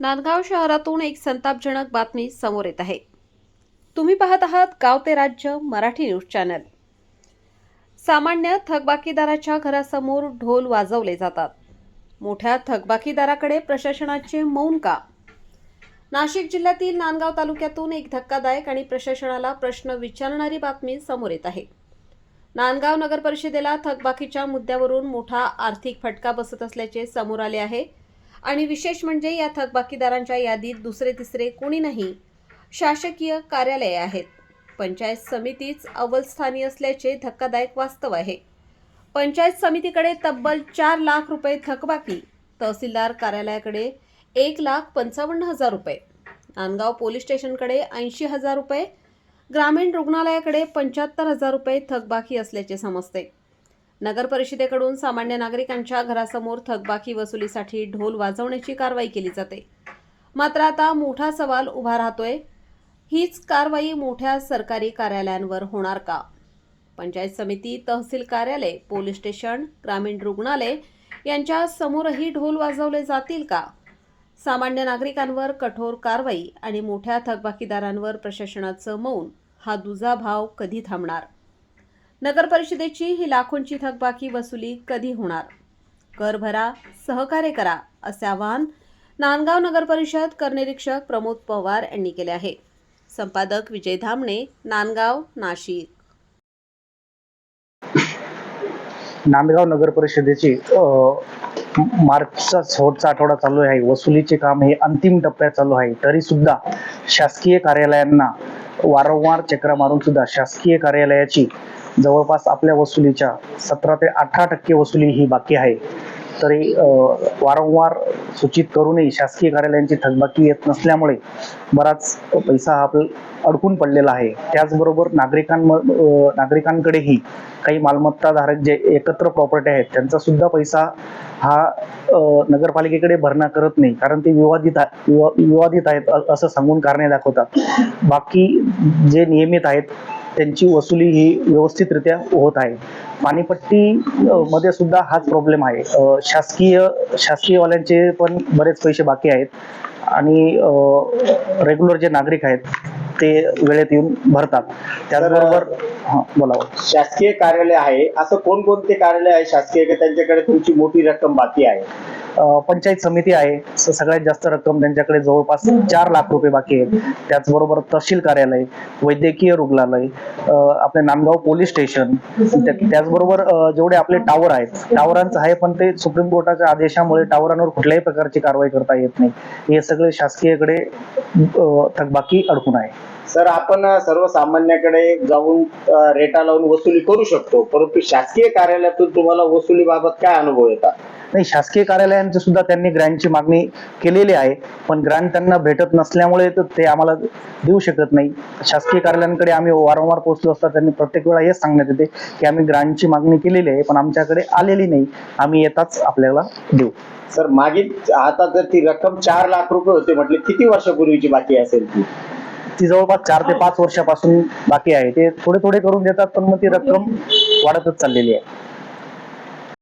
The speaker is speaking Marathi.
नांदगाव शहरातून एक संतापजनक बातमी समोर येत आहे. तुम्ही पाहत आहात गाव ते राज्य मराठी न्यूज चॅनल. सामान्य थकबाकीदाराच्या घरासमोर ढोल वाजवले जातात. मोठ्या थकबाकीदाराकडे प्रशासनाचे मौन का? नाशिक जिल्ह्यातील नांदगाव तालुक्यातून एक धक्कादायक आणि प्रशासनाला प्रश्न विचारणारी बातमी समोर येत आहे. नांदगाव नगर परिषदेला थकबाकीच्या मुद्द्यावरून मोठा आर्थिक फटका बसत असल्याचे समोर आले आहे. आणि विशेष म्हणजे या थकबाकीदारांच्या यादीत दुसरे तिसरे कोणी नाही, शासकीय कार्यालये आहेत. पंचायत समितीच अव्वल स्थानी असल्याचे धक्कादायक वास्तव आहे. पंचायत समितीकडे तब्बल 4 लाख रुपये थकबाकी, तहसीलदार कार्यालयाकडे 1,55,000 रुपये, नांदगाव पोलीस स्टेशनकडे 80,000 रुपये, ग्रामीण रुग्णालयाकडे 75,000 रुपये थकबाकी असल्याचे समजते. नगर परिषदेकडून सामान्य नागरिकांच्या घरासमोर थकबाकी वसुलीसाठी ढोल वाजवण्याची कारवाई केली जाते. मात्र आता मोठा सवाल उभा राहतोय, हीच कारवाई मोठ्या सरकारी कार्यालयांवर होणार का? पंचायत समिती, तहसील कार्यालय, पोलीस स्टेशन, ग्रामीण रुग्णालय यांच्या समोरही ढोल वाजवले जातील का? सामान्य नागरिकांवर कठोर कारवाई आणि मोठ्या थकबाकीदारांवर प्रशासनाचं मौन, हा दुजाभाव कधी थांबणार? नगर परिषदेची ही लाखोंची थकबाकी वसुली कधी होणार? कर भरा, सहकार्य करा, असे आवाहन नांदगाव नगर परिषद करनिरीक्षक प्रमोद पवार यांनी केले आहे. संपादक विजय धामणे, नांदगाव, नाशिक. नांदगाव नगर परिषदेची मार्चचा शेवटचा आठवडा चालू आहे. वसुलीचे काम हे अंतिम टप्प्यात चालू आहे. तरी सुद्धा शासकीय कार्यालयांना वारंवार चक्रा मारून सुद्धा शासकीय कार्यालयाची जवळपास आपल्या वसुलीच्या 17 ते 18% वसुली ही बाकी आहे. तरी वारंवार सूचित करूनही शासकीय कार्यालयांची थकबाकी येत नसल्यामुळे बराच पैसा हा अडकून पडलेला आहे. त्याचबरोबर नागरिकांकडेही काही मालमत्ताधारक जे एकत्र प्रॉपर्टी आहेत त्यांचा सुद्धा पैसा हा नगरपालिकेकडे भरणा करत नाही, कारण ते विवादित आहेत असं सांगून कारणे दाखवतात. बाकी जे नियमित आहेत त्यांची वसुली ही व्यवस्थितरित्या होत आहे. पाणीपट्टी मध्ये सुद्धा हाच प्रॉब्लेम आहे. शासकीयवाल्यांचे पण बरेच पैसे बाकी आहेत आणि रेग्युलर जे नागरिक आहेत ते वेळेत येऊन भरतात. त्याचबरोबर बोला. शासकीय कार्यालय आहे, असं कोणकोणते कार्यालय आहे शासकीय की त्यांच्याकडे तुमची मोठी रक्कम बाकी आहे? पंचायत समिती आहे, सगळ्यात जास्त रक्कम त्यांच्याकडे जवळपास 4 लाख रुपये बाकी आहेत. त्याचबरोबर तहसील कार्यालय, वैद्यकीय रुग्णालय, आपले नांदगाव पोलीस स्टेशन, त्याचबरोबर जेवढे आपले टावर आहेत, टावरांचं आहे पण ते सुप्रीम कोर्टाच्या आदेशामुळे टावरांवर कुठल्याही प्रकारची कारवाई करता येत नाही. हे सगळे शासकीयकडे थकबाकी अडकून आहे. सर, आपण सर्वसामान्याकडे जाऊन रेटा लावून वसुली करू शकतो, परंतु शासकीय कार्यालयातून तुम्हाला वसुलीबाबत काय अनुभव येतात? नाही, शासकीय कार्यालयांची सुद्धा त्यांनी ग्रँटची मागणी केलेली आहे, पण ग्रँट त्यांना भेटत नसल्यामुळे ते आम्हाला देऊ शकत नाही. शासकीय कार्यालयांकडे आम्ही वारंवार पोहोचलो असता त्यांनी प्रत्येक वेळा हेच सांगण्यात येते की आम्ही ग्रँटची मागणी केलेली आहे पण आमच्याकडे आलेली नाही, आम्ही येताच आपल्याला देऊ. सर, मागील आता जर ती रक्कम 4 लाख रुपये होते म्हटले, किती वर्षापूर्वीची बाकी असेल ती जवळपास 4 ते 5 वर्षापासून बाकी आहे. ते थोडे थोडे करून देतात पण मग ती रक्कम वाढतच चाललेली आहे.